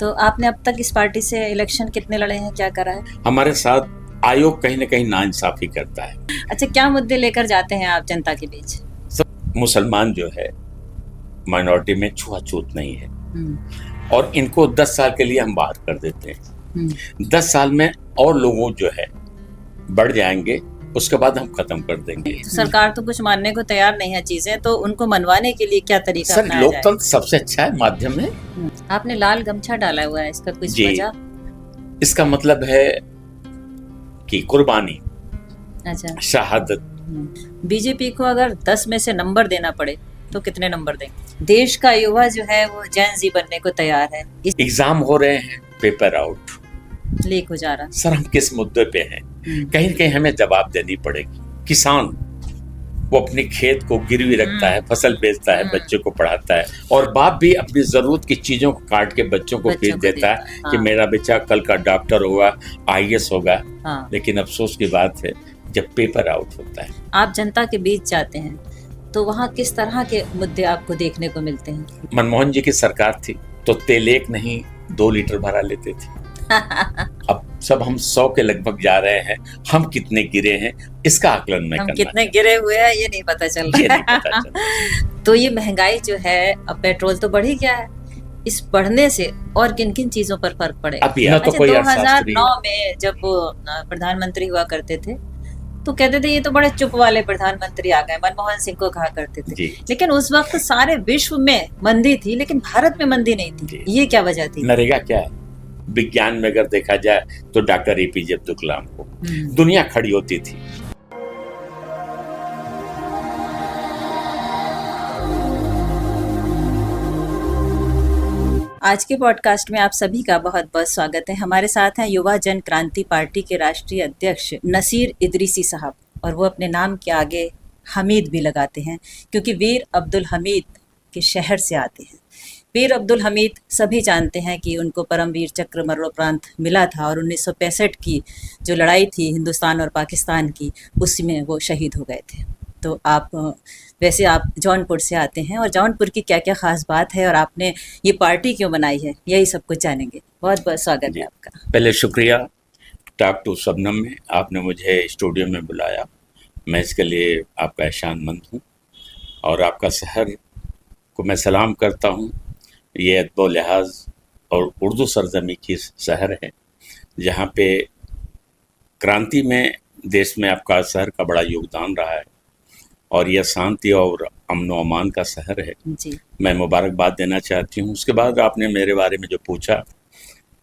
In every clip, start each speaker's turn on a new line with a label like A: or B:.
A: तो आपने अब तक इस पार्टी से इलेक्शन कितने लड़े हैं, क्या करा है?
B: हमारे साथ आयोग कहीं ना कहीं नाइंसाफी करता है।
A: अच्छा, क्या मुद्दे लेकर जाते हैं आप जनता के बीच?
B: सब मुसलमान जो है माइनॉरिटी में छुआछूत नहीं है और इनको 10 साल के लिए हम बाहर कर देते हैं। 10 साल में और लोगों जो है बढ़ जाएंगे, उसके बाद हम खत्म कर देंगे।
A: तो सरकार तो कुछ मानने को तैयार नहीं है चीजें, तो उनको मनवाने के लिए क्या तरीका
B: सर,
A: अपनाया जाए?
B: लोकतंत्र सबसे अच्छा है माध्यम है।
A: आपने लाल गमछा डाला हुआ है, इसका कुछ
B: जी,
A: वजह?
B: इसका मतलब है कि कुर्बानी,
A: अच्छा,
B: शहादत।
A: बीजेपी को अगर 10 में से नंबर देना पड़े तो कितने नंबर देंगे? देश का युवा जो है वो जेन जी बनने को तैयार है,
B: एग्जाम हो रहे हैं, पेपर आउट
A: लीक हो जा रहा।
B: सर, हम किस मुद्दे पे हैं? कहीं न कहीं हमें जवाब देनी पड़ेगी। किसान वो अपने खेत को गिरवी रखता है, फसल बेचता है, बच्चों को पढ़ाता है, और बाप भी अपनी जरूरत की चीजों को काट के बच्चों को फीस देता है कि मेरा बच्चा कल का डॉक्टर होगा, IAS होगा। लेकिन अफसोस की बात है जब पेपर आउट होता है।
A: आप जनता के बीच जाते हैं तो वहाँ किस तरह के मुद्दे आपको देखने को मिलते हैं?
B: मनमोहन जी की सरकार थी तो तेल 1 नहीं 2 लीटर भरा लेते थे। अब सब हम 100 के लगभग जा रहे हैं। हम कितने गिरे हैं इसका आकलन मैं करना,
A: कितने गिरे हुए हैं ये नहीं पता चल रहा है। तो ये महंगाई जो है, अब पेट्रोल तो बढ़ ही गया है, इस बढ़ने से और किन किन चीजों पर फर्क पड़ेगा?
B: तो
A: 2009 में जब वो प्रधानमंत्री हुआ करते थे तो कहते थे ये तो बड़े चुप वाले प्रधानमंत्री आ गए, मनमोहन सिंह को कहा करते थे। लेकिन उस वक्त सारे विश्व में मंदी थी लेकिन भारत में मंदी नहीं थी। ये क्या वजह थी?
B: नरेगा क्या है? विज्ञान में अगर देखा जाए तो डॉक्टर APJ अब्दुल कलाम को दुनिया खड़ी होती थी।
A: आज के पॉडकास्ट में आप सभी का बहुत बहुत स्वागत है। हमारे साथ हैं युवा जन क्रांति पार्टी के राष्ट्रीय अध्यक्ष नसीर इदरीसी साहब, और वो अपने नाम के आगे हमीद भी लगाते हैं क्योंकि वीर अब्दुल हमीद के शहर से आते हैं। वीर अब्दुल हमीद सभी जानते हैं कि उनको परमवीर चक्र मरणोपरांत मिला था और 1965 की जो लड़ाई थी हिंदुस्तान और पाकिस्तान की, उसी में वो शहीद हो गए थे। तो वैसे आप जौनपुर से आते हैं और जौनपुर की क्या क्या खास बात है और आपने ये पार्टी क्यों बनाई है, यही सब कुछ जानेंगे। बहुत बहुत स्वागत है आपका।
B: पहले शुक्रिया टॉक टू शबनम में आपने मुझे स्टूडियो में बुलाया, मैं इसके लिए आपका एहसानमंद हूँ और आपका शहर को मैं सलाम करता हूँ। ये अदब लिहाज और उर्दू सरजमी की शहर है जहाँ पे क्रांति में देश में आपका शहर का बड़ा योगदान रहा है और यह शांति और अमन व अमान का शहर है
A: जी।
B: मैं मुबारकबाद देना चाहती हूँ। उसके बाद आपने मेरे बारे में जो पूछा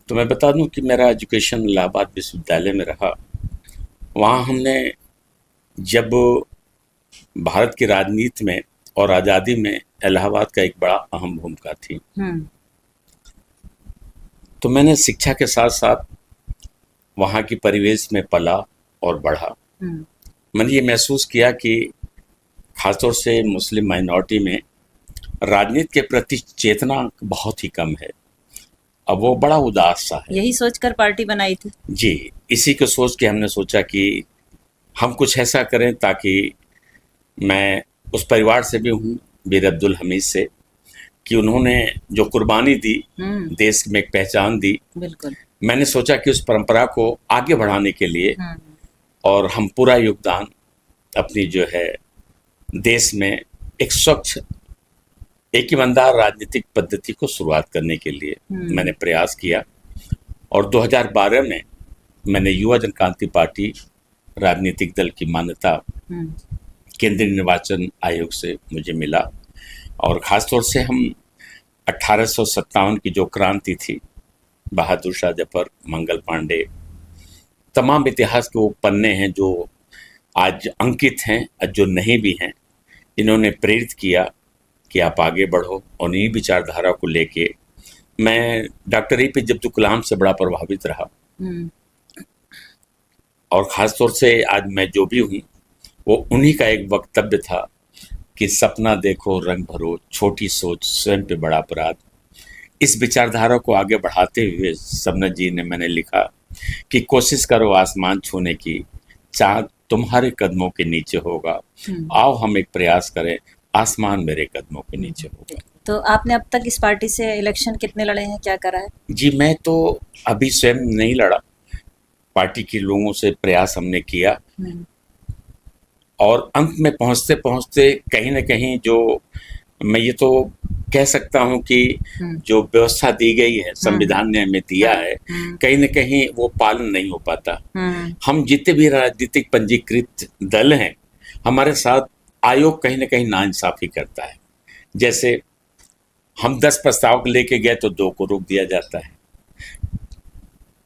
B: तो मैं बता दूं कि मेरा एजुकेशन इलाहाबाद विश्वविद्यालय में रहा। वहाँ हमने जब भारत की राजनीति में और आज़ादी में इलाहाबाद का एक बड़ा अहम भूमिका थी, तो मैंने शिक्षा के साथ साथ वहाँ की परिवेश में पला और बढ़ा। मैंने ये महसूस किया कि खासतौर से मुस्लिम माइनॉरिटी में राजनीति के प्रति चेतना बहुत ही कम है। अब वो बड़ा उदास सा है।
A: यही सोचकर पार्टी बनाई थी? जी,
B: इसी को सोच के हमने सोचा कि हम कुछ ऐसा करें ताकि मैं उस परिवार से भी हूँ, वीर अब्दुल हमीद से, कि उन्होंने जो कुर्बानी दी, देश में एक पहचान दी।
A: बिल्कुल।
B: मैंने सोचा कि उस परंपरा को आगे बढ़ाने के लिए और हम पूरा योगदान अपनी जो है देश में एक स्वच्छ एक ईमानदार राजनीतिक पद्धति को शुरुआत करने के लिए मैंने प्रयास किया। और 2012 में मैंने युवा जन क्रांति पार्टी राजनीतिक दल की मान्यता केंद्रीय निर्वाचन आयोग से मुझे मिला। और ख़ासतौर से हम 1857 की जो क्रांति थी, बहादुर शाह जफर, मंगल पांडे, तमाम इतिहास के वो पन्ने हैं जो आज अंकित हैं और जो नहीं भी हैं, इन्होंने प्रेरित किया कि आप आगे बढ़ो। और इन्हीं विचारधारा को लेके मैं डॉक्टर APJ अब्दुल कलाम से बड़ा प्रभावित रहा। और ख़ासतौर से आज मैं जो भी हूँ वो उन्हीं का एक वक्तव्य था कि सपना देखो रंग भरो, छोटी सोच स्वयं पे बड़ा अपराध। इस विचारधारा को आगे बढ़ाते हुए शबनम जी ने मैंने लिखा कि कोशिश करो आसमान छूने की, चाँद तुम्हारे कदमों के नीचे होगा, आओ हम एक प्रयास करें, आसमान मेरे कदमों के नीचे होगा।
A: तो आपने अब तक इस पार्टी से इलेक्शन कितने लड़े हैं, क्या करा है?
B: जी, मैं तो अभी स्वयं नहीं लड़ा, पार्टी के लोगों से प्रयास हमने किया
A: हम्म,
B: और अंत में पहुंचते पहुंचते कहीं न कहीं जो मैं ये तो कह सकता हूं कि
A: हम्म,
B: जो व्यवस्था दी गई है,
A: हम्म,
B: संविधान ने हमें दिया
A: हाँ,
B: है, कहीं न कहीं वो पालन नहीं हो पाता।
A: हम्म,
B: हम जितने भी राजनीतिक पंजीकृत दल हैं, हमारे साथ आयोग कहीं न कहीं नाइंसाफ़ी करता है। जैसे हम 10 प्रस्ताव लेके गए तो 2 को रोक दिया जाता है।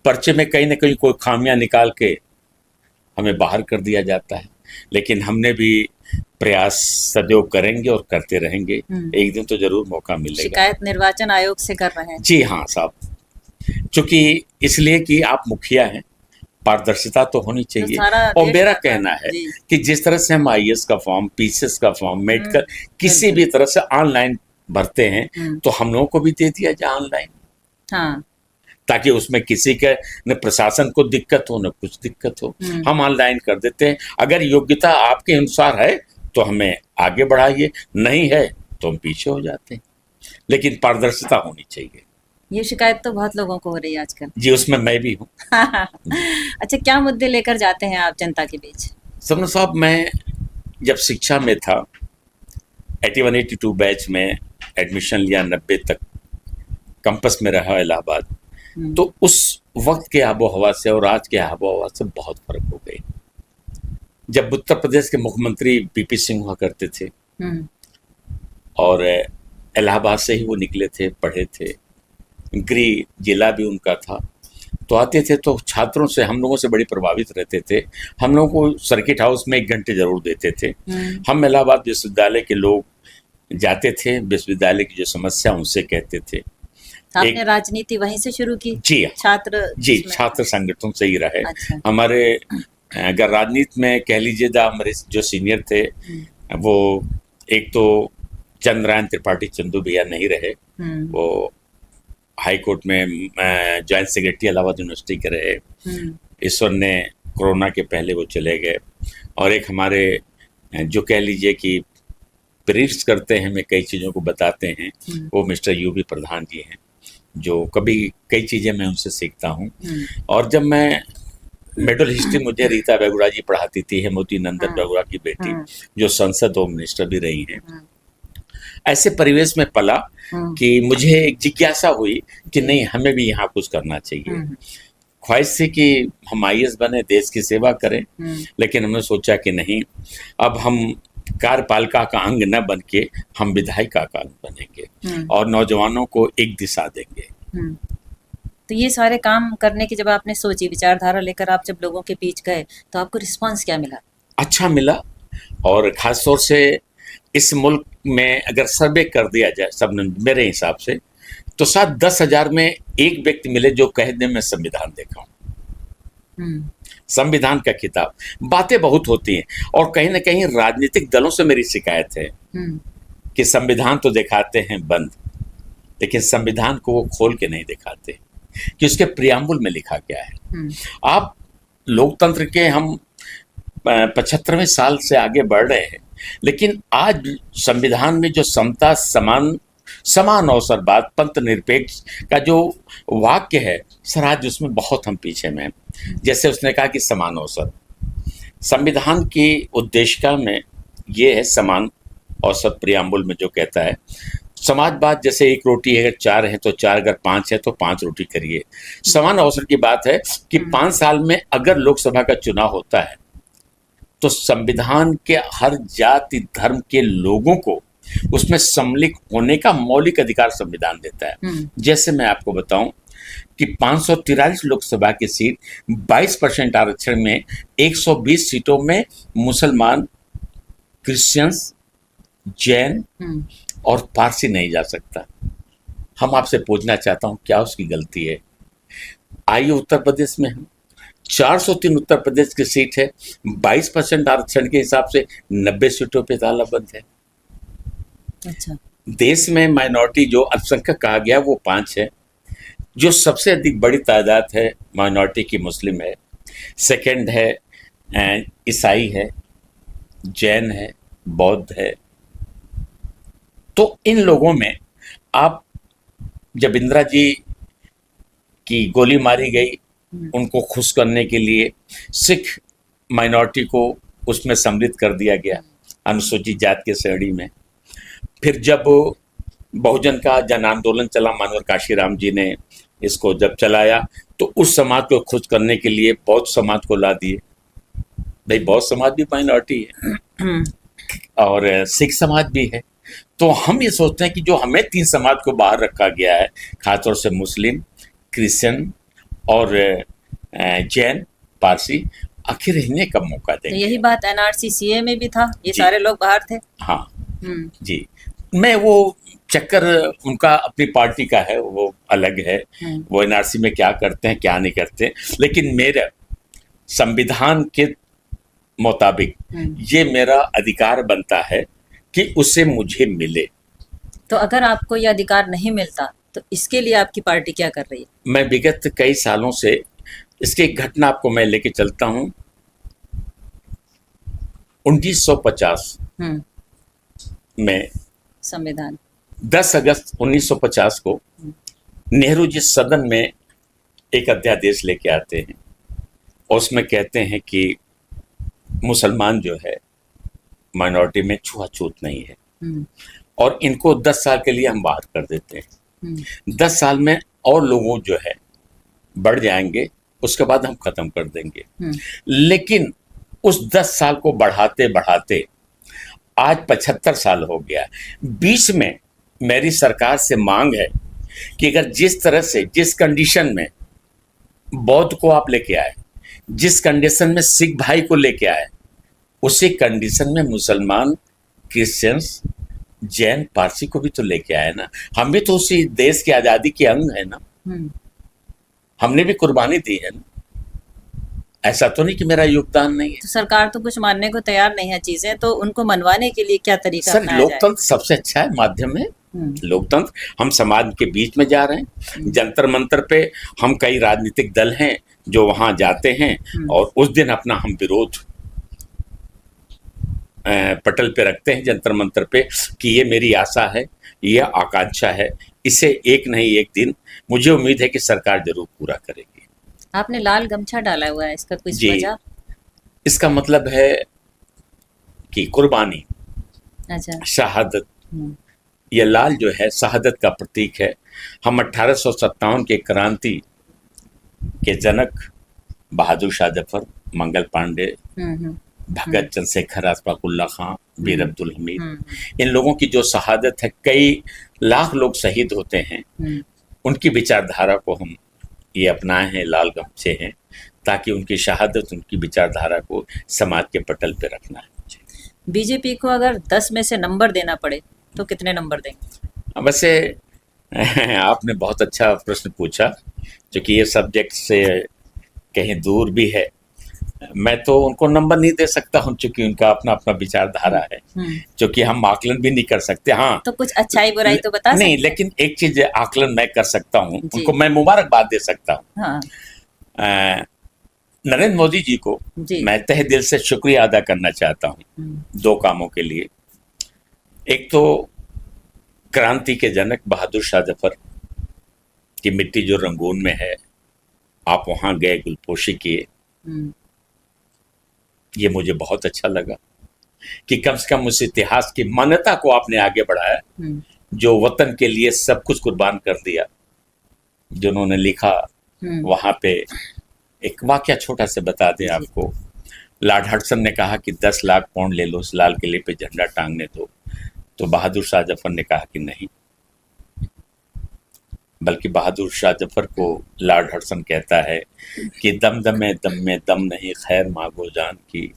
B: पर्चे में कहीं न कहीं कोई खामियाँ निकाल के हमें बाहर कर दिया जाता है। लेकिन हमने भी प्रयास सदैव करेंगे और करते रहेंगे।
A: हम्म।
B: एक दिन तो ज़रूर मौका मिलेगा।
A: शिकायत निर्वाचन आयोग से कर रहे हैं?
B: जी हाँ, साहब। चूँकि इसलिए कि आप मुखिया हैं, पारदर्शिता तो होनी
A: तो
B: चाहिए।
A: सारा
B: और
A: देश
B: मेरा
A: चाहता है।
B: कहना है
A: जी।
B: कि जिस तरह से हम आईएएस का फॉर्म, पीसीएस का फॉर्म, मेडिकल किसी
A: बिल्कुल।
B: भी तरह से ऑनलाइन भरते हैं, तो हम लोगों को भी दे दिया जाए ऑनलाइन,
A: हाँ।
B: ताकि उसमें किसी के न प्रशासन को दिक्कत हो, न कुछ दिक्कत हो। हम ऑनलाइन कर देते हैं। अगर योग्यता आपके अनुसार है तो हमें आगे बढ़ाइए, नहीं है तो हम पीछे हो जाते हैं। लेकिन पारदर्शिता होनी चाहिए।
A: ये शिकायत तो बहुत लोगों को हो रही है आजकल।
B: जी, उसमें मैं भी हूँ।
A: अच्छा, क्या मुद्दे लेकर जाते हैं आप जनता के बीच?
B: सपना साहब, मैं जब शिक्षा में था, 81-82 बैच में एडमिशन लिया, 90 तक कैंपस में रहा इलाहाबाद, तो उस वक्त के आबो हवा से और आज के आबो हवा से बहुत फर्क हो गई। जब उत्तर प्रदेश के मुख्यमंत्री पीपी सिंह हुआ करते थे और इलाहाबाद से ही वो निकले थे, पढ़े थे, गृह जिला भी उनका था, तो आते थे तो छात्रों से, हम लोगों से बड़ी प्रभावित रहते थे। हम लोगों को सर्किट हाउस में 1 घंटे जरूर देते थे। हम इलाहाबाद विश्वविद्यालय के लोग जाते थे, विश्वविद्यालय की जो समस्या उनसे कहते थे।
A: आपने राजनीति वहीं से शुरू की?
B: जी
A: छात्र?
B: जी, छात्र संगठन से ही रहे।
A: अच्छा।
B: हमारे अगर राजनीति में कह लीजिएगा, हमारे जो सीनियर थे वो एक तो चंद्रनारायण त्रिपाठी, चंदू भैया नहीं रहे, वो हाई कोर्ट में जॉइंट सेक्रेटरी इलाहाबाद यूनिवर्सिटी के रहे। ईश्वर ने कोरोना के पहले वो चले गए। और एक हमारे जो कह लीजिए कि प्रेरित करते हैं, हमें कई चीज़ों को बताते हैं, वो मिस्टर यूबी प्रधान जी हैं, जो कभी कई चीज़ें मैं उनसे सीखता हूँ। और जब मैं मेडल हिस्ट्री मुझे रीता बेगुड़ा जी पढ़ाती थी, हेमवती नंदन बेगुड़ा की बेटी, जो संसद होम मिनिस्टर भी रही हैं। ऐसे परिवेश में पला कि मुझे एक जिज्ञासा हुई कि नहीं, हमें भी यहाँ कुछ करना चाहिए। ख्वाहिश थी कि हम आईएएस बने, देश की सेवा करें, लेकिन हमने सोचा कि नहीं, अब हम कार्यपालिका का अंग न बन के हम विधायिका का अंग बनेंगे और नौजवानों को एक दिशा देंगे।
A: तो ये सारे काम करने की जब आपने सोची, विचारधारा लेकर आप जब लोगों के बीच गए, तो आपको रिस्पांस क्या मिला?
B: अच्छा मिला। और खास तौर से इस मुल्क में अगर सर्वे कर दिया जाए सब, मेरे हिसाब से तो शायद 10,000 में एक व्यक्ति मिले जो कह दे मैं संविधान देखा हूँ। संविधान का किताब, बातें बहुत होती हैं और कहीं ना कहीं राजनीतिक दलों से मेरी शिकायत है कि संविधान तो दिखाते हैं बंद, लेकिन संविधान को वो खोल के नहीं दिखाते कि उसके प्रियम्बुल में लिखा क्या है। आप लोकतंत्र के हम 75वें साल से आगे बढ़ रहे हैं, लेकिन आज संविधान में जो समता, समान अवसरवाद, पंथ निरपेक्ष का जो वाक्य है सर, आज उसमें बहुत हम पीछे में हैं। जैसे उसने कहा कि समान अवसर, संविधान की उद्देशिका में ये है समान अवसर, प्रियम्बुल में जो कहता है समाजवाद, जैसे एक रोटी है, अगर 4 है तो 4, अगर 5 है तो 5 रोटी करिए। समान अवसर की बात है कि 5 साल में अगर लोकसभा का चुनाव होता है तो संविधान के हर जाति धर्म के लोगों को उसमें सम्मिलित होने का मौलिक अधिकार संविधान देता है। जैसे मैं आपको बताऊं कि 543 लोकसभा की सीट 22% आरक्षण में 120 सीटों में मुसलमान, क्रिश्चियंस, जैन और पारसी नहीं जा सकता। हम आपसे पूछना चाहता हूं, क्या उसकी गलती है? आइए उत्तर प्रदेश में हम 403 उत्तर प्रदेश की सीट है, 22% आरक्षण के हिसाब से 90 सीटों पे तालाबंद है।
A: अच्छा।
B: देश में माइनॉरिटी जो अल्पसंख्यक कहा गया वो 5 है। जो सबसे अधिक बड़ी तादाद है माइनॉरिटी की, मुस्लिम है, सेकंड है ईसाई है, जैन है, बौद्ध है। तो इन लोगों में आप जब इंदिरा जी की गोली मारी गई, उनको खुश करने के लिए सिख माइनॉरिटी को उसमें सम्मिलित कर दिया गया अनुसूचित जाति के श्रेणी में। फिर जब बहुजन का जन आंदोलन चला, मानवर काशीराम जी ने इसको जब चलाया, तो उस समाज को खुश करने के लिए बौद्ध समाज को ला दिए। भाई बौद्ध समाज भी माइनॉरिटी है और सिख समाज भी है। तो हम ये सोचते हैं कि जो हमें 3 समाज को बाहर रखा गया है, खासतौर से मुस्लिम, क्रिश्चियन और जैन, पारसी, आखिर इन्हें कब मौका
A: तो
B: देंगे?
A: यही बात एनआरसी सीए में भी था, ये
B: जी।
A: सारे लोग बाहर थे।
B: हाँ जी, मैं वो चक्कर उनका अपनी पार्टी का है, वो अलग है, वो एनआरसी में क्या करते हैं क्या नहीं करते, लेकिन मेरा संविधान के मुताबिक ये मेरा अधिकार बनता है कि उसे मुझे मिले।
A: तो अगर आपको ये अधिकार नहीं मिलता तो इसके लिए आपकी पार्टी क्या कर रही है?
B: मैं विगत कई सालों से इसकी एक घटना आपको मैं लेके चलता हूँ। 1950 में
A: संविधान
B: 10 अगस्त 1950 को नेहरू जी सदन में एक अध्यादेश लेके आते हैं और उसमें कहते हैं कि मुसलमान जो है माइनॉरिटी में छुआछूत नहीं है और इनको 10 साल के लिए हम बाहर कर देते हैं। 10 साल में और लोगों जो है बढ़ जाएंगे, उसके बाद हम खत्म कर देंगे। लेकिन उस 10 साल को बढ़ाते बढ़ाते आज 75 साल हो गया। बीच में मेरी सरकार से मांग है कि अगर जिस तरह से, जिस कंडीशन में बौद्ध को आप लेके आए, जिस कंडीशन में सिख भाई को लेके आए, उसी कंडीशन में मुसलमान, क्रिश्चियंस, जैन, पारसी को भी तो लेके आए ना। हम भी तो उसी देश की आजादी के अंग है ना, हमने भी कुर्बानी दी है ना। ऐसा तो नहीं कि मेरा योगदान नहीं है।
A: तो सरकार तो कुछ मानने को तैयार नहीं है चीजें, तो उनको मनवाने के लिए क्या तरीका
B: सर,
A: अपनाया
B: लोकतंत्र सबसे अच्छा है माध्यम है। लोकतंत्र, हम समाज के बीच में जा रहे हैं। जंतर मंतर पे हम कई राजनीतिक दल हैं जो वहां जाते हैं और उस दिन अपना हम विरोध पटल पे रखते हैं जंतर मंतर पे कि ये मेरी आशा है, ये आकांक्षा है, इसे एक नहीं एक दिन मुझे उम्मीद है कि सरकार जरूर पूरा करेगी।
A: आपने लाल गमछा डाला हुआ है, इसका कुछ
B: जी,
A: वजह?
B: इसका मतलब है कि कुर्बानी,
A: अच्छा।
B: शहादत। ये लाल जो है शहादत का प्रतीक है। हम 1857 के क्रांति के जनक बहादुर शाह जफर, मंगल पांडे, भगत चंद्रशेखर, अशफाकुल्लाह खां, वीर अब्दुल हमीद, इन लोगों की जो शहादत है, कई लाख लोग शहीद होते हैं, उनकी विचारधारा को हम ये अपनाए हैं, लाल गमछे हैं, ताकि उनकी शहादत, उनकी विचारधारा को समाज के पटल पे रखना है।
A: बीजेपी को अगर 10 में से नंबर देना पड़े तो कितने नंबर देंगे?
B: वैसे आपने बहुत अच्छा प्रश्न पूछा, क्योंकि ये सब्जेक्ट से कहीं दूर भी है। मैं तो उनको नंबर नहीं दे सकता हूँ, क्योंकि उनका अपना अपना विचारधारा है, क्योंकि हम आकलन भी नहीं कर सकते। हाँ,
A: तो कुछ अच्छाई बुराई तो बता
B: नहीं,
A: सकते?
B: लेकिन एक चीज आकलन मैं कर सकता हूँ, उनको मैं मुबारकबाद दे सकता हूँ।
A: हाँ।
B: नरेंद्र मोदी जी को मैं तहे दिल से शुक्रिया अदा करना चाहता हूँ 2 कामों के लिए। एक तो क्रांति के जनक बहादुर शाह जफर की मिट्टी जो रंगून में है, आप वहां गए, गुलपोशी किए, ये मुझे बहुत अच्छा लगा कि कम से कम उस इतिहास की मान्यता को आपने आगे बढ़ाया, जो वतन के लिए सब कुछ कुर्बान कर दिया। जो उन्होंने लिखा वहां पे, एक वाक्य छोटा से बता दें आपको। लॉर्ड हडसन ने कहा कि 10 लाख पाउंड ले लो, उस लाल किले पे झंडा टांगने दो, तो बहादुर शाह जफर ने कहा कि नहीं, बल्कि बहादुर शाह जफर को लॉर्ड हडसन कहता है कि दम में दम नहीं, खैर मांगो जान की,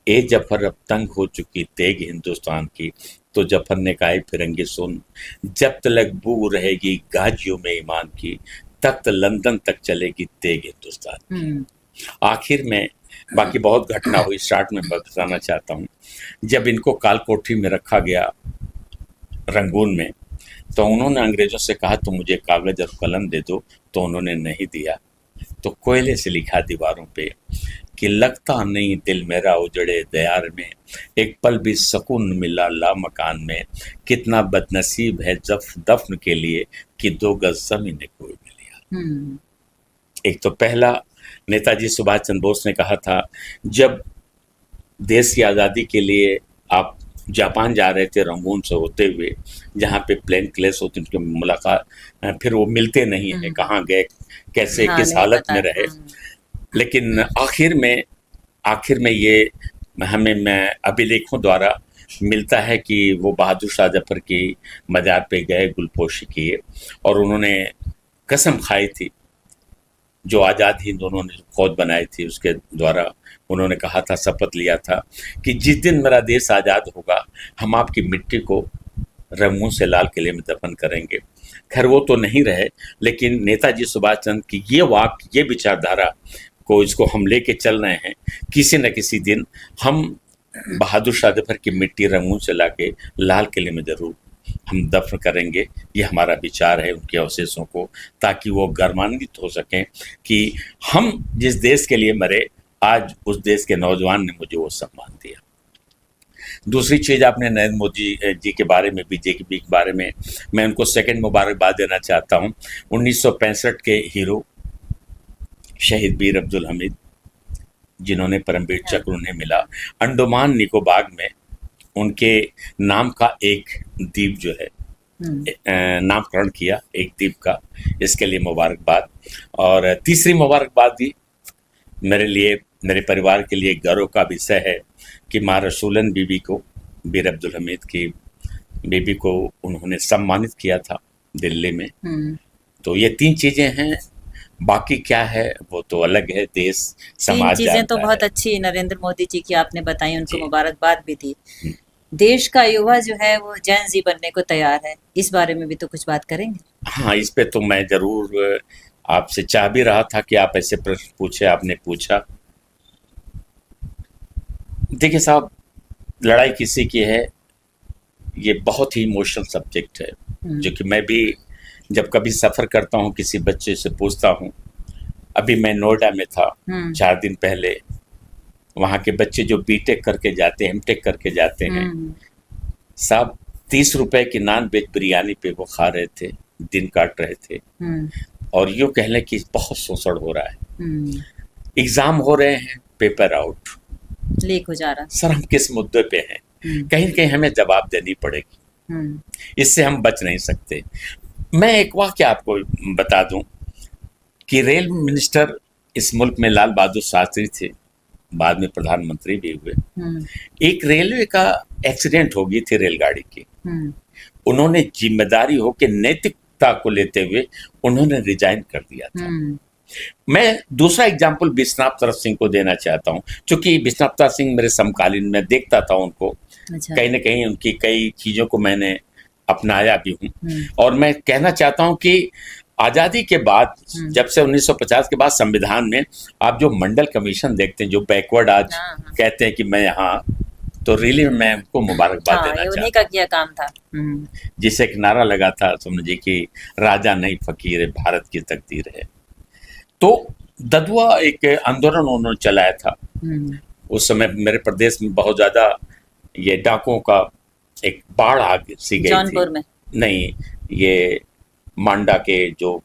B: ए जफर अब तंग हो चुकी तेग हिंदुस्तान की। तो जफर ने कहा, फिरंगी सुन, जब तक बू रहेगी गाजियों में ईमान की, तख्त लंदन तक चलेगी तेग हिंदुस्तान। आखिर में बाकी बहुत घटना हुई, स्टार्ट में बताना चाहता हूँ। जब इनको काल कोठरी में रखा गया रंगून में, तो उन्होंने अंग्रेजों से कहा तो मुझे कागज और कलम दे दो, तो उन्होंने नहीं दिया। तो कोयले से लिखा दीवारों पे कि लगता नहीं दिल मेरा उजड़े दयार में, एक पल भी सुकून मिला ला मकान में, कितना बदनसीब है जफ दफन के लिए कि 2 गज जमीन कोई मिल लिया। एक तो पहला नेताजी सुभाष चंद्र बोस ने कहा था, जब देश की आज़ादी के लिए आप जापान जा रहे थे रंगून से होते हुए, जहाँ पे प्लेन क्लैश होती उनकी मुलाकात, फिर वो मिलते नहीं है, कहाँ गए, कैसे,
A: हाँ,
B: किस
A: नहीं
B: हालत
A: पता।
B: में रहे। लेकिन आखिर में ये हमें अभिलेखों द्वारा मिलता है कि वो बहादुर शाह जफर की मज़ार पे गए, गुलपोशी किए और उन्होंने कसम खाई थी, जो आज़ाद हिंद उन्होंने फौज बनाई थी उसके द्वारा उन्होंने कहा था, शपथ लिया था कि जिस दिन मेरा देश आज़ाद होगा हम आपकी मिट्टी को रंगून से लाल किले में दफन करेंगे। खैर वो तो नहीं रहे, लेकिन नेताजी सुभाष चंद्र की ये वाक्य, ये विचारधारा को इसको हम लेके चल रहे हैं। किसी न किसी दिन हम बहादुर शाह जफर की मिट्टी रंगून से लाके लाल किले में जरूर हम दफन करेंगे। ये हमारा विचार है उनके अवशेषों को, ताकि वो गर्वान्वित हो सकें कि हम जिस देश के लिए मरे, आज उस देश के नौजवान ने मुझे वो सम्मान दिया। दूसरी चीज़, आपने नरेंद्र मोदी जी के बारे में, बीजेपी के बारे में, मैं उनको सेकंड मुबारकबाद देना चाहता हूँ। 1965 के हीरो शहीद वीर अब्दुल हमीद, जिन्होंने परमवीर चक्र उन्हें मिला, अंडमान निकोबार में उनके नाम का एक द्वीप जो है नामकरण किया, एक द्वीप का, इसके लिए मुबारकबाद। और तीसरी मुबारकबाद भी मेरे लिए, मेरे परिवार के लिए गर्व का विषय है कि माँ रसूलन बीबी को, वीर अब्दुल हमीद की बीबी को उन्होंने सम्मानित किया था दिल्ली में। तो ये 3 चीज़ें हैं, बाकी क्या है वो तो अलग है, देश समाज
A: तीन चीजें तो
B: जानता
A: बहुत
B: है।
A: अच्छी नरेंद्र मोदी जी की आपने बताई, उनको
B: जी।
A: मुबारकबाद भी दी। देश का युवा जो है वो जैन जी बनने को तैयार है, इस बारे में भी तो कुछ बात करेंगे।
B: हाँ, इस पे तो मैं ज़रूर आपसे चाह भी रहा था कि आप ऐसे प्रश्न पूछे, आपने पूछा। देखिए साहब, लड़ाई किसी की है, ये बहुत ही इमोशनल सब्जेक्ट है, जो कि मैं भी जब कभी सफ़र करता हूँ किसी बच्चे से पूछता हूँ। अभी मैं नोएडा में था 4 दिन पहले, वहाँ के बच्चे जो बीटेक करके जाते हैं, एमटेक करके जाते हैं, साहब 30 रुपए की नान वेज बिरयानी पे वो खा रहे थे, दिन काट रहे थे। और यूँ कह लें कि बहुत शोषण हो रहा है। एग्ज़ाम हो रहे हैं, पेपर आउट,
A: लीक हो जा रहा।
B: सर हम किस मुद्दे पे हैं? कहीं न कहीं हमें जवाब देनी पड़ेगी, इससे हम बच नहीं सकते। मैं एक वाक़या आपको बता दूं कि रेल मिनिस्टर इस मुल्क में लाल बहादुर शास्त्री थे, बाद में प्रधानमंत्री भी हुए। एक रेलवे का एक्सीडेंट हो गई थी रेलगाड़ी की, उन्होंने जिम्मेदारी हो के नैतिकता को लेते हुए उन्होंने रिजाइन कर दिया था। मैं दूसरा एग्जाम्पल विश्वनाथ तरफ सिंह को देना चाहता हूँ, क्योंकि विश्वनाथ सिंह मेरे समकालीन, मैं देखता था उनको।
A: अच्छा।
B: कहीं ना कहीं उनकी कई चीज़ों को मैंने अपनाया भी हूँ। और मैं कहना चाहता हूँ कि आज़ादी के बाद, जब से 1950 के बाद संविधान में आप जो मंडल कमीशन देखते हैं, जो बैकवर्ड आज कहते हैं कि मैं यहाँ, तो रियली मैं उनको मुबारकबाद देना चाहता हूँ।
A: उन्हीं का किया काम था।
B: जिसे एक नारा लगा था, समझिए कि राजा नहीं फकीर है, भारत की तकदीर है। तो ददुआ एक आंदोलन उन्होंने चलाया था। उस समय मेरे प्रदेश में बहुत ज़्यादा ये डाकुओं का एक बाढ़ आ सी गई
A: जौनपुर
B: थी।
A: में
B: नहीं, ये मांडा के जो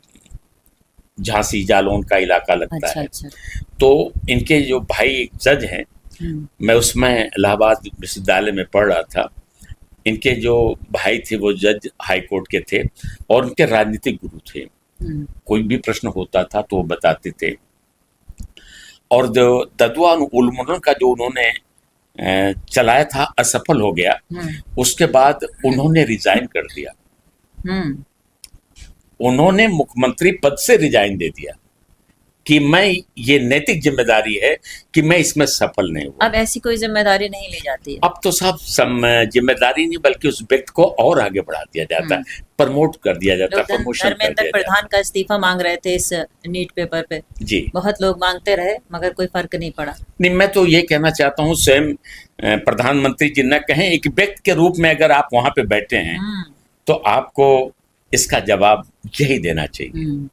B: झांसी जालौन का इलाका लगता है।
A: अच्छा।
B: तो इनके जो भाई एक जज हैं, मैं उसमें इलाहाबाद विश्वविद्यालय में पढ़ रहा था। इनके जो भाई थे वो जज हाई कोर्ट के थे और उनके राजनीतिक गुरु थे। कोई भी प्रश्न होता था तो वो बताते थे। और जो ददुआ उन्मूलन का जो उन्होंने चलाया था, असफल हो गया। उसके बाद उन्होंने रिजाइन कर दिया, उन्होंने मुख्यमंत्री पद से रिजाइन दे दिया कि मैं, ये नैतिक जिम्मेदारी है कि मैं इसमें सफल नहीं हुआ।
A: अब ऐसी कोई जिम्मेदारी नहीं ली जाती है।
B: अब तो साहब जिम्मेदारी नहीं, बल्कि उस व्यक्ति को और आगे बढ़ा दिया जाता है, प्रमोट कर दिया जाता है, प्रमोशन कर दिया
A: धर्मेंद्र
B: जाता है।
A: प्रधान का इस्तीफा मांग रहे थे इस नीट पेपर पे,
B: जी,
A: बहुत लोग मांगते रहे मगर कोई फर्क नहीं पड़ा।
B: नहीं, मैं तो ये कहना चाहता हूँ, स्वयं प्रधानमंत्री जी न कहें, एक व्यक्ति के रूप में अगर आप वहां पे बैठे हैं तो आपको इसका जवाब यही देना चाहिए।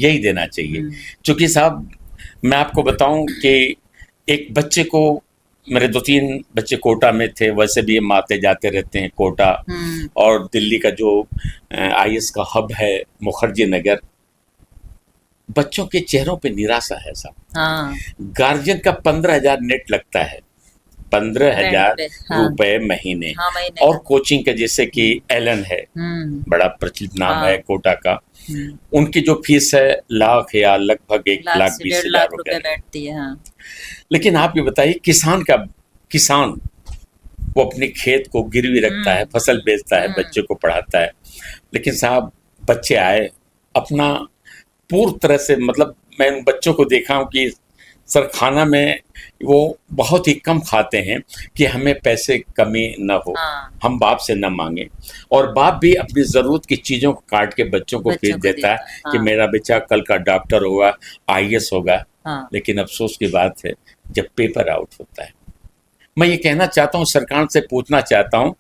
B: यही देना चाहिए। क्योंकि साहब मैं आपको बताऊं कि एक बच्चे को, मेरे 2-3 बच्चे कोटा में थे, वैसे भी हम आते जाते रहते हैं कोटा, और दिल्ली का जो आईएएस का हब है मुखर्जी नगर, बच्चों के चेहरों पे निराशा है साहब।
A: हाँ।
B: गार्जियन का 15,000 नेट लगता है, 15,000 रुपए महीने।
A: हाँ, महीने।
B: और कोचिंग के, जैसे कि एलन है, बड़ा प्रचलित नाम है कोटा का, उनकी जो फीस है लाख या लगभग 1,20,000 रुपए
A: बैठती है। हाँ।
B: लेकिन आप ये बताइए, किसान वो अपने खेत को गिरवी रखता है, फसल बेचता है, बच्चे को पढ़ाता है, लेकिन साहब बच्चे आए अपना पूरी तरह से, मतलब मैं उन बच्चों को देखा हूं कि सर खाना में वो बहुत ही कम खाते हैं कि हमें पैसे कमी ना हो, हम बाप से ना मांगे, और बाप भी अपनी ज़रूरत की चीज़ों को काट के बच्चों को फीस देता है कि मेरा बच्चा कल का डॉक्टर होगा, आईएएस होगा। लेकिन अफसोस की बात है जब पेपर आउट होता है। मैं ये कहना चाहता हूँ, सरकार से पूछना चाहता हूँ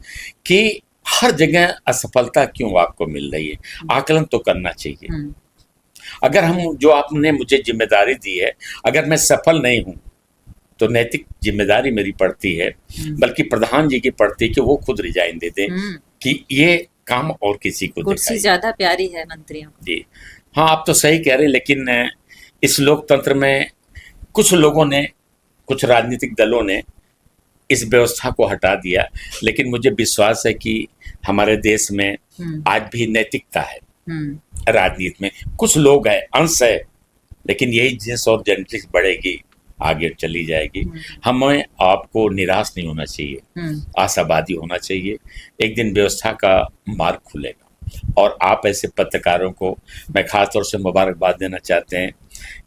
B: कि हर जगह असफलता क्यों आपको मिल रही है, आकलन तो करना चाहिए। अगर हम, जो आपने मुझे जिम्मेदारी दी है, अगर मैं सफल नहीं हूं तो नैतिक जिम्मेदारी मेरी पड़ती है, बल्कि प्रधान जी की पड़ती है कि वो खुद रिजाइन दे दें कि ये काम और किसी को
A: कुर्सी ज्यादा प्यारी है मंत्रियों को।
B: जी हाँ, आप तो सही कह रहे हैं, लेकिन इस लोकतंत्र में कुछ लोगों ने, कुछ राजनीतिक दलों ने इस व्यवस्था को हटा दिया, लेकिन मुझे विश्वास है कि हमारे देश में आज भी नैतिकता है। राजनीति में कुछ लोग हैं, अंश है, लेकिन यही जिन्स और जेनेटिक्स बढ़ेगी, आगे चली जाएगी। हमें आपको निराश नहीं होना चाहिए, आशावादी होना चाहिए। एक दिन व्यवस्था का मार्ग खुलेगा, और आप ऐसे पत्रकारों को मैं खास तौर से मुबारकबाद देना चाहते हैं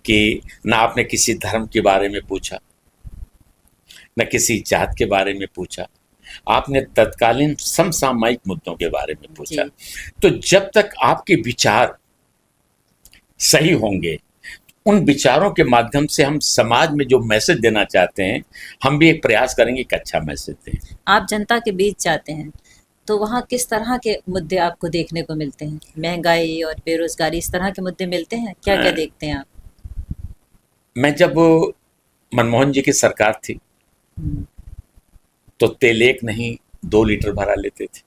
B: कि ना आपने किसी धर्म के बारे में पूछा, न किसी जात के बारे में पूछा, आपने तत्कालीन समसामयिक मुद्दों के बारे में पूछा। तो जब तक आपके विचार सही होंगे, उन विचारों के माध्यम से हम समाज में जो मैसेज देना चाहते हैं, हम भी एक प्रयास करेंगे कि अच्छा मैसेज दें।
A: आप जनता के बीच जाते हैं तो वहाँ किस तरह के मुद्दे आपको देखने को मिलते हैं? महंगाई और बेरोजगारी, इस तरह के मुद्दे मिलते हैं? क्या क्या देखते हैं आप?
B: मैं जब मनमोहन जी की सरकार थी तो तेल 1 नहीं 2 लीटर भरा लेते थे।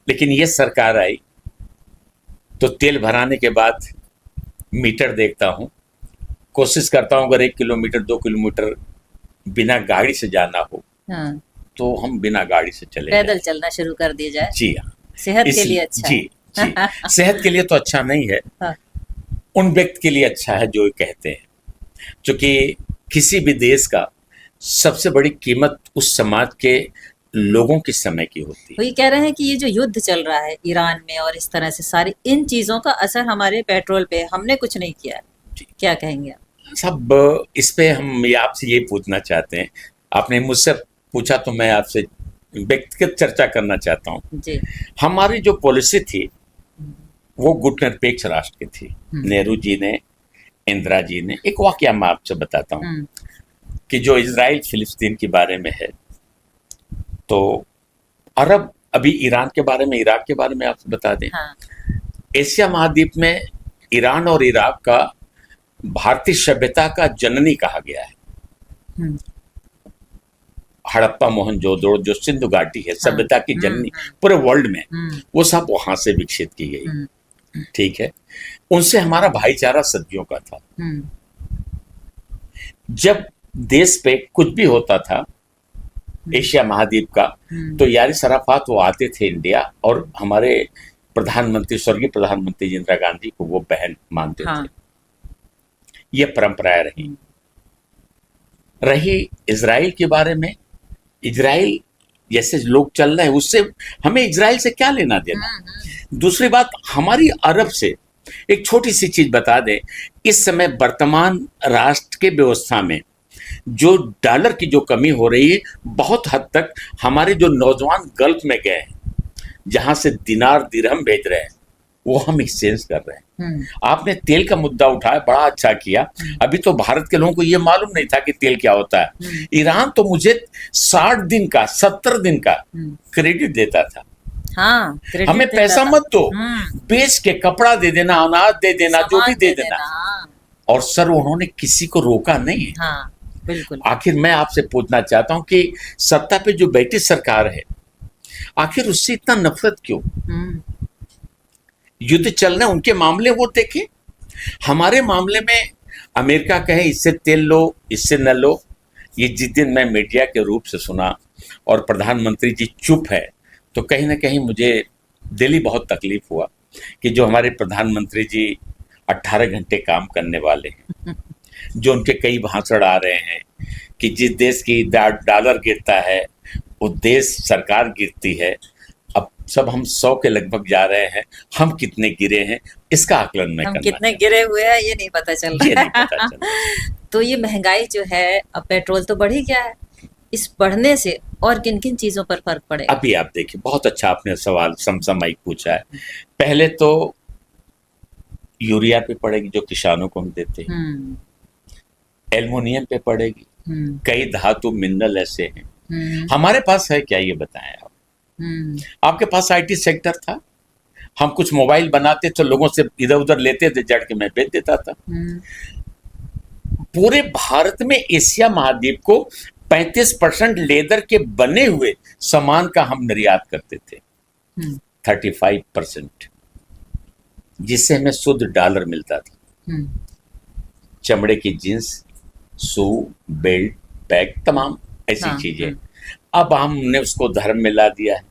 B: लेकिन ये सरकार आई तो तेल भराने के बाद मीटर देखता हूँ, कोशिश करता हूँ अगर 1 किलोमीटर 2 किलोमीटर बिना गाड़ी से जाना हो, तो हम बिना गाड़ी से चले,
A: पैदल चलना शुरू कर दिया जाए।
B: जी हाँ,
A: सेहत के लिए अच्छा
B: जी जी सेहत के लिए तो अच्छा नहीं है, उन व्यक्ति के लिए अच्छा है जो कहते हैं, क्योंकि किसी भी देश का सबसे बड़ी कीमत उस समाज के लोगों के समय की होती है।
A: वही कह रहे हैं कि ये जो युद्ध चल रहा है ईरान में और इस तरह से सारी इन चीजों का असर हमारे पेट्रोल पे, हमने कुछ नहीं किया। क्या कहेंगे आप?
B: सब इस पे हम आपसे ये पूछना चाहते हैं, आपने मुझसे पूछा तो मैं आपसे व्यक्तिगत चर्चा करना चाहता हूँ। हमारी जो पॉलिसी थी वो गुटनिरपेक्ष राष्ट्र की थी। नेहरू जी ने, इंदिरा जी ने, एक वाकया मैं आपसे बताता हूँ कि जो इजराइल फिलिस्तीन के बारे में है, तो अरब, अभी ईरान के बारे में, इराक के बारे में आपसे बता दें। एशिया महाद्वीप में ईरान और इराक का भारतीय सभ्यता का जननी कहा गया है। हड़प्पा मोहनजोदड़ो जो सिंधु घाटी है, सभ्यता की जननी पूरे वर्ल्ड में, वो सब वहां से विकसित की गई। ठीक है, उनसे हमारा भाईचारा सदियों का था। जब देश पे कुछ भी होता था एशिया महाद्वीप का, तो यारी सराफात वो आते थे इंडिया, और हमारे प्रधानमंत्री, स्वर्गीय प्रधानमंत्री इंदिरा गांधी को वो बहन मानते थे। ये परंपराएं रही। इजराइल के बारे में, इजराइल जैसे लोग चल रहे हैं, उससे हमें इजराइल से क्या लेना देना। दूसरी बात, हमारी अरब से एक छोटी सी चीज बता दें, इस समय वर्तमान राष्ट्र के व्यवस्था में जो डॉलर की जो कमी हो रही है, बहुत हद तक हमारे जो नौजवान गल्फ में गए हैं, जहां से दिनार दिरहम भेज रहे हैं, वो हम एक्सचेंज कर रहे हैं। आपने तेल का मुद्दा उठाया, बड़ा अच्छा किया। अभी तो भारत के लोगों को ये मालूम नहीं था कि तेल क्या होता है। ईरान तो मुझे 60 दिन का, 70 दिन का क्रेडिट देता था।
A: हाँ, क्रेडिट
B: हमें
A: देता
B: पैसा
A: था।
B: मत दो, बेच के कपड़ा दे देना, अनाज दे देना, जो भी
A: सामान
B: दे देना।
A: हाँ।
B: और सर उन्होंने किसी को रोका नहीं है।
A: हाँ, बिल्कुल।
B: आखिर मैं आपसे पूछना चाहता हूं कि सत्ता पे जो बैठी सरकार है, आखिर उससे इतना नफरत क्यों? युद्ध चल रहे हैं, उनके मामले वो देखें। हमारे मामले में अमेरिका कहे इससे तेल लो, इससे न लो। ये जिस दिन मैं मीडिया के रूप से सुना और प्रधानमंत्री जी चुप है, तो कहीं ना कहीं मुझे दिली बहुत तकलीफ हुआ कि जो हमारे प्रधानमंत्री जी 18 घंटे काम करने वाले हैं, जो उनके कई भाषण आ रहे हैं कि जिस देश की डॉलर गिरता है वो देश सरकार गिरती है। अब सब हम 100 के लगभग जा रहे हैं, हम कितने गिरे हैं इसका आकलन मैं
A: हम
B: करना
A: कितने गिरे हुए हैं ये नहीं पता चल
B: ये
A: रहा
B: नहीं पता चल
A: है। तो ये महंगाई जो है, अब पेट्रोल तो बढ़ ही गया है, इस बढ़ने से और किन किन चीजों पर फर्क पड़ेगा?
B: अभी आप देखिए, बहुत अच्छा आपने सवाल समसामयिक पूछा है। पहले तो यूरिया पे पड़ेगी जो किसानों को हम देते हैं, एल्युमिनियम पे पड़ेगी, कई धातु मिनरल ऐसे हैं। हमारे पास है क्या ये बताएं आप? आपके पास आईटी सेक्टर था, हम कुछ मोबाइल बनाते तो लोगों से इधर उधर लेते थे, जड़ के मैं बेच देता था। पूरे भारत में एशिया महाद्वीप को 35% लेदर के बने हुए सामान का हम निर्यात करते थे, 35%, जिससे हमें शुद्ध डॉलर मिलता था। चमड़े की जींस, शू, बेल्ट, बैग, तमाम ऐसी चीजें। अब हमने उसको धर्म में ला दिया है,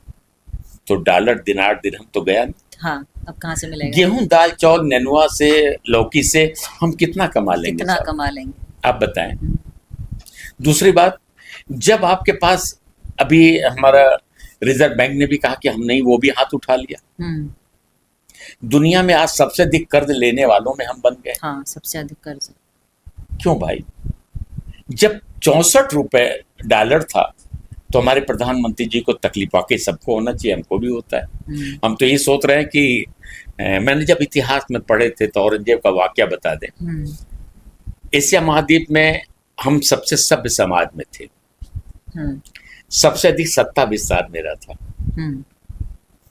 B: तो डॉलर, दिनार, दिरहम तो गया नहीं।
A: हाँ, अब कहाँ से मिलेगा?
B: गेहूं, दाल, चावल, नेनुआ से, लौकी से हम कितना कमा लेंगे?
A: कितना कमा लेंगे
B: आप बताएं। दूसरी बात, जब आपके पास, अभी हमारा रिजर्व बैंक ने भी कहा कि हम नहीं, वो भी हाथ उठा लिया। दुनिया में आज सबसे अधिक कर्ज लेने वालों में हम बन गए।
A: हाँ, सबसे अधिक कर्ज।
B: क्यों भाई? जब 64 रुपए डॉलर था तो हमारे प्रधानमंत्री जी को तकलीफ, वाकई सबको होना चाहिए, हमको भी होता है। हम तो ये सोच रहे हैं कि मैंने जब इतिहास में पढ़े थे तो औरंगजेब का वाकया बता दें। एशिया महाद्वीप में हम सबसे सभ्य समाज में थे, सबसे अधिक सत्ता विस्तार मेरा था,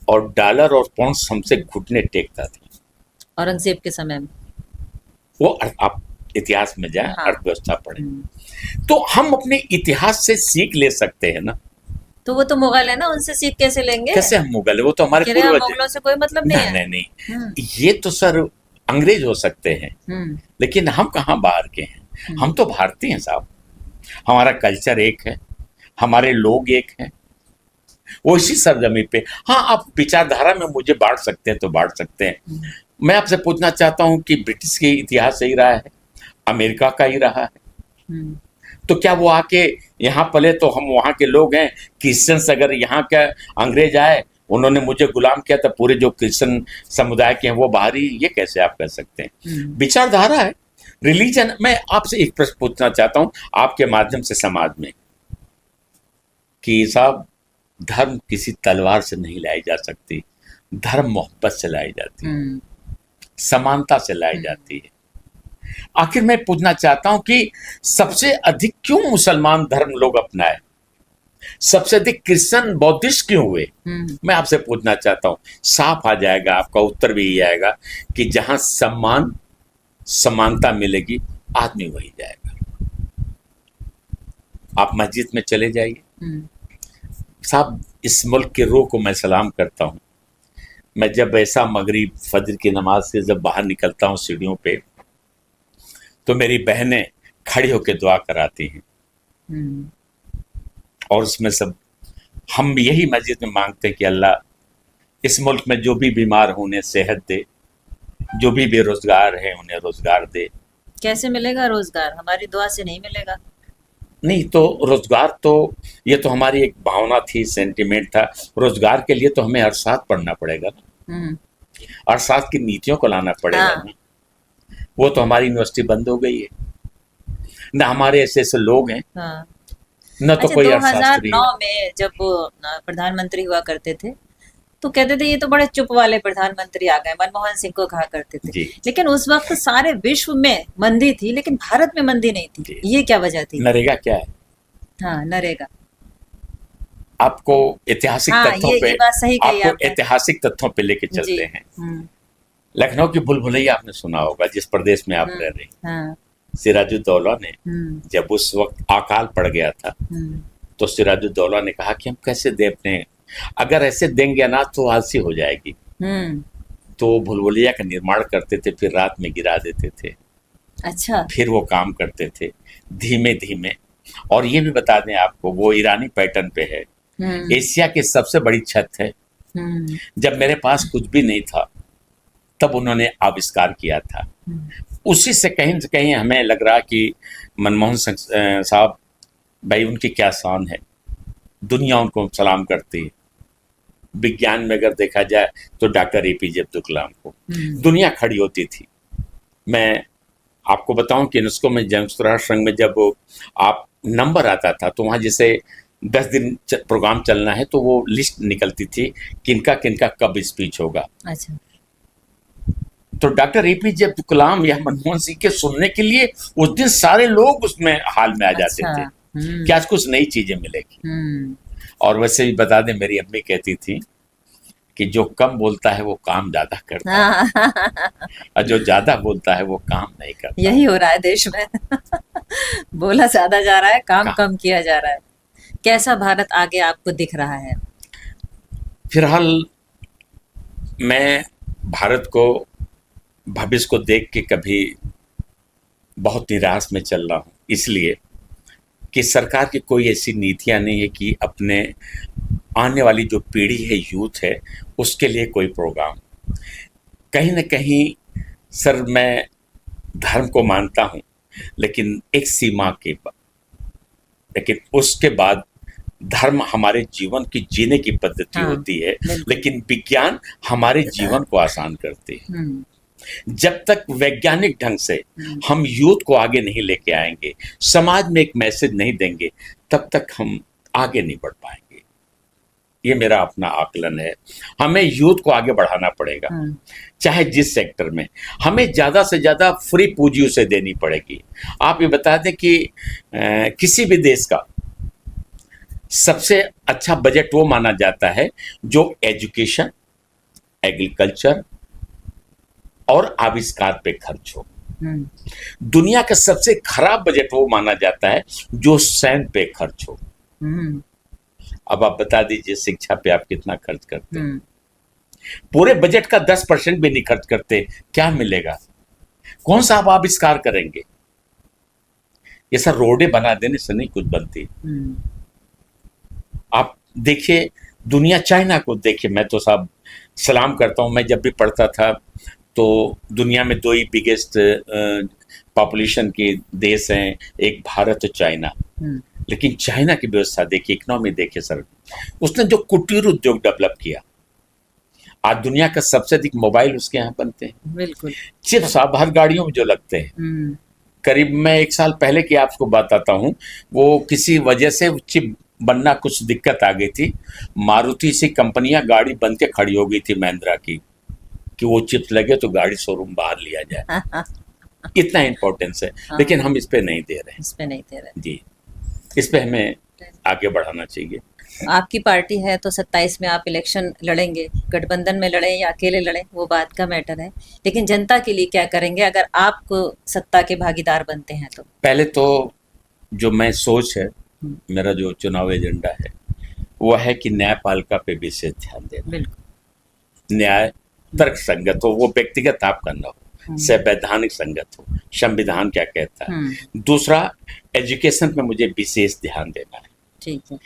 B: और डॉलर और पाउंड हमसे घुटने टेकता था
A: औरंगजेब के समय में।
B: वो आप इतिहास में जाए,
A: हाँ।
B: अर्थव्यवस्था पढ़े, तो हम अपने इतिहास से सीख ले सकते हैं ना।
A: तो वो तो मुगल है ना, उनसे सीख कैसे लेंगे?
B: कैसे हम मुगल है? वो तो हमारे पूर्वज।
A: मुगलों से कोई मतलब नहीं है।
B: नहीं, ये तो सर अंग्रेज हो सकते हैं, लेकिन हम कहाँ बाहर के हैं? हम तो भारतीय हैं साहब। हमारा कल्चर एक है, हमारे लोग एक हैं, वो इसी सरजमी पे। हाँ, आप विचारधारा में मुझे बांट सकते हैं तो बांट सकते हैं। मैं आपसे पूछना चाहता हूं कि ब्रिटिश के इतिहास सही रहा है, अमेरिका का ही रहा है, तो क्या वो आके यहाँ पले तो हम वहाँ के लोग हैं? क्रिश्चियंस अगर यहाँ का अंग्रेज आए, उन्होंने मुझे गुलाम किया, तो पूरे जो क्रिश्चियन समुदाय के हैं वो बाहरी, ये कैसे आप कह सकते हैं? विचारधारा है, रिलीजन। मैं आपसे एक प्रश्न पूछना चाहता हूँ आपके माध्यम से समाज में, कि साहब धर्म किसी तलवार से नहीं लाई जा सकती, धर्म मोहब्बत से लाई जाती है, समानता से लाई जाती है। आखिर मैं पूछना चाहता हूं कि सबसे अधिक क्यों मुसलमान धर्म लोग अपनाए, सबसे अधिक क्रिश्चियन बौद्धिस्ट क्यों हुए? मैं आपसे पूछना चाहता हूं, साफ आ जाएगा, आपका उत्तर भी यही आएगा कि जहां सम्मान, समानता मिलेगी, आदमी वही जाएगा। आप मस्जिद में चले जाइए साहब, इस मुल्क के रूह को मैं सलाम करता हूं। मैं जब ऐसा मगरिब फजर की नमाज से जब बाहर निकलता हूं सीढ़ियों पे, तो मेरी बहनें खड़ी होकर दुआ कराती हैं, और उसमें सब हम यही मस्जिद में मांगते हैं कि अल्लाह इस मुल्क में जो भी बीमार हो उन्हें सेहत दे, जो भी बेरोजगार हैं उन्हें रोजगार दे।
A: कैसे मिलेगा रोजगार? हमारी दुआ से नहीं मिलेगा।
B: नहीं तो रोजगार तो, ये तो हमारी एक भावना थी, सेंटिमेंट था। रोजगार के लिए तो हमें अरसात पढ़ना पड़ेगा ना, अरसात की नीतियों को लाना पड़ेगा।
A: हाँ।
B: ना, वो तो हमारी यूनिवर्सिटी बंद हो गई है ना, हमारे ऐसे ऐसे लोग हैं।
A: हाँ।
B: न तो
A: अच्छा,
B: कोई
A: 2009 में जब वो प्रधानमंत्री हुआ करते थे तो कहते थे ये तो बड़े चुप वाले प्रधानमंत्री आ गए, मनमोहन सिंह को कहा करते थे। लेकिन उस वक्त सारे विश्व में मंदी थी, लेकिन भारत में मंदी नहीं थी। ये क्या वजह थी?
B: नरेगा क्या है?
A: हाँ, नरेगा।
B: आपको ऐतिहासिक
A: हाँ,
B: तथ्यों
A: ये
B: पे,
A: बात सही कही
B: आपको
A: आपने।
B: ऐतिहासिक तथ्यों पे लेके
A: जी।
B: चलते हैं। लखनऊ की भूल-भुलैया आपने सुना होगा, जिस प्रदेश में आप रह रहे हैं।
A: हाँ।
B: सिराजुद्दौला ने
A: हम्म।
B: जब उस वक्त अकाल पड़ गया था,
A: हम्म।
B: तो सिराजुद्दौला ने कहा कि हम कैसे दे अपने, अगर ऐसे देंगे अनाज तो आलसी हो जाएगी।
A: हम्म।
B: तो वो भूल-भुलैया का निर्माण करते थे, फिर रात में गिरा देते थे,
A: अच्छा।
B: फिर वो काम करते थे धीमे-धीमे। और ये भी बता दें आपको, वो ईरानी पैटर्न पे है। एशिया की सबसे बड़ी छत है। जब मेरे पास कुछ भी नहीं था, तब उन्होंने आविष्कार किया था। उसी से कहीं हमें लग रहा कि मनमोहन सिंह साहब, भाई उनकी क्या शान है, दुनिया उनको सलाम करती है। विज्ञान में अगर देखा जाए तो डॉक्टर एपीजे अब्दुल कलाम को दुनिया खड़ी होती थी। मैं आपको बताऊं कि यूनेस्को में, संयुक्त राष्ट्र संघ में जब आप नंबर आता था तो वहाँ जैसे 10 दिन प्रोग्राम चलना है तो वो लिस्ट निकलती थी किनका किनका कब स्पीच होगा।
A: अच्छा।
B: तो डॉक्टर एपीजे अब्दुल कलाम या मनमोहन सिंह के सुनने के लिए उस दिन सारे लोग उसमें हाल में आ जाते थे कि आज कुछ नई चीजें मिलेगी। और वैसे भी बता दें, मेरी अम्मी कहती थी कि जो कम बोलता है वो काम ज्यादा करता है, और जो ज्यादा बोलता है वो काम नहीं करता।
A: यही हो रहा है देश में। बोला ज्यादा जा रहा है, काम कम किया जा रहा है। कैसा भारत आगे आपको दिख रहा है?
B: फिलहाल मैं भारत को, भविष्य को देख के कभी बहुत निराश में चल रहा हूँ, इसलिए कि सरकार की कोई ऐसी नीतियां नहीं है कि अपने आने वाली जो पीढ़ी है, यूथ है, उसके लिए कोई प्रोग्राम। कहीं न कहीं सर, मैं धर्म को मानता हूँ, लेकिन एक सीमा के बाद, लेकिन उसके बाद धर्म हमारे जीवन की जीने की पद्धति होती है, लेकिन विज्ञान हमारे जीवन को आसान करती है। जब तक वैज्ञानिक ढंग से हम यूथ को आगे नहीं लेके आएंगे, समाज में एक मैसेज नहीं देंगे, तब तक हम आगे नहीं बढ़ पाएंगे। ये मेरा अपना आकलन है। हमें यूथ को आगे बढ़ाना पड़ेगा, चाहे जिस सेक्टर में। हमें ज्यादा से ज्यादा फ्री पूंजी उसे देनी पड़ेगी। आप ये बता दें कि किसी भी देश का सबसे अच्छा बजट वो माना जाता है जो एजुकेशन, एग्रीकल्चर और आविष्कार पे खर्च हो। दुनिया का सबसे खराब बजट वो माना जाता है जो सैन्य पे खर्च हो। अब आप बता दीजिए, शिक्षा पे आप कितना खर्च करते हैं? पूरे बजट का 10% भी नहीं खर्च करते, क्या मिलेगा? कौन सा आप आविष्कार करेंगे? ये सब रोडें बना देने से नहीं कुछ बनती। आप देखिए दुनिया, चाइना को देखिए। मैं तो साहब सलाम करता हूँ। मैं जब भी पढ़ता था तो दुनिया में 2 ही बिगेस्ट पॉपुलेशन के देश हैं, एक भारत और चाइना। लेकिन चाइना की व्यवस्था देखिए, इकोनॉमी देखिए सर, उसने जो कुटीर उद्योग डेवलप किया, आज दुनिया का सबसे अधिक मोबाइल उसके यहाँ बनते हैं।
A: बिल्कुल।
B: चिप्स आप हर गाड़ियों में जो लगते हैं, करीब मैं 1 साल पहले की आपको बताता हूँ, वो किसी वजह से चिप बनना कुछ दिक्कत आ गई थी। मारुति सी कंपनियां गाड़ी बन के खड़ी हो गई थी महिंद्रा की, कि वो चिप्स लगे तो गाड़ी शोरूम बाहर लिया जाए। इतना इंपॉर्टेंस है। लेकिन हम इस पे नहीं दे रहे जी। इस पे हमें आगे बढ़ाना चाहिए।
A: आपकी पार्टी है तो 27 में आप इलेक्शन लड़ेंगे, गठबंधन में लड़ें या अकेले लड़ें वो बात का मैटर है, लेकिन जनता के लिए क्या करेंगे अगर आप सत्ता के भागीदार बनते हैं तो? पहले
B: तो जो मैं सोच है, मेरा जो चुनाव एजेंडा है वो है कि न्यायपालिका पे विशेष ध्यान देना। बिल्कुल। न्याय तर्क संगत हो, वो व्यक्तिगत आपका न हो, संवैधानिक संगत हो, संविधान क्या कहता है। दूसरा, एजुकेशन पे मुझे विशेष ध्यान देना है। ठीक है।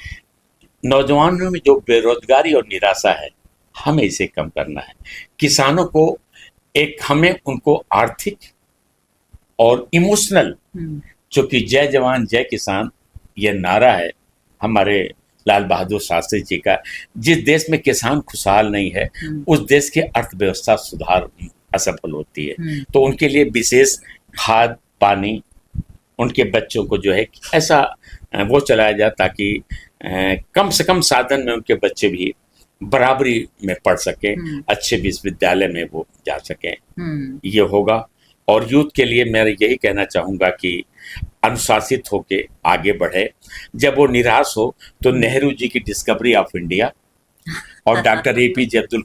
B: नौजवानों में जो बेरोजगारी और निराशा है, हमें इसे कम करना है। किसानों को हमें उनको आर्थिक और इमोशनल, चूंकि जय जवान जय किसान ये नारा है हमारे लाल बहादुर शास्त्री जी का। जिस देश में किसान खुशहाल नहीं है, उस देश की अर्थव्यवस्था सुधार असफल होती है। तो उनके लिए विशेष खाद पानी, उनके बच्चों को जो है ऐसा वो चलाया जाए ताकि कम से कम साधन में उनके बच्चे भी बराबरी में पढ़ सके, अच्छे विश्वविद्यालय में वो जा सके। ये होगा। और यूथ के लिए मैं यही कहना चाहूँगा कि अनुशासित होके आगे बढ़े। जब वो निराश हो तो नेहरू जी की डिस्कवरी ऑफ इंडिया और डॉक्टर एपीजे अब्दुल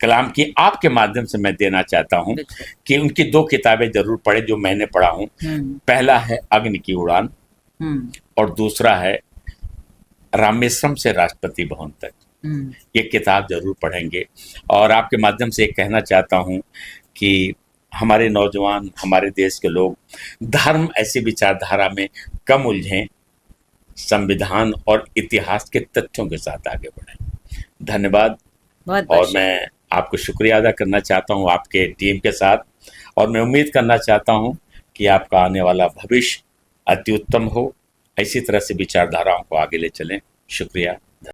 B: कलाम की आपके माध्यम से मैं देना चाहता हूँ
A: बिल्कुल।
B: कि उनकी 2 किताबें जरूर पढ़े जो मैंने पढ़ा हूँ। पहला है अग्नि की उड़ान और दूसरा है रामेश्वरम से राष्ट्रपति भवन तक। ये किताब जरूर पढ़ेंगे। और आपके माध्यम से एक कहना चाहता हूँ कि हमारे नौजवान, हमारे देश के लोग धर्म ऐसी विचारधारा में कम उलझें, संविधान और इतिहास के तथ्यों के साथ आगे बढ़ें। धन्यवाद।
A: बहुत
B: और मैं आपको शुक्रिया अदा करना चाहता हूँ आपके टीम के साथ, और मैं उम्मीद करना चाहता हूँ कि आपका आने वाला भविष्य अति उत्तम हो। इसी तरह से विचारधाराओं को आगे ले चलें। शुक्रिया।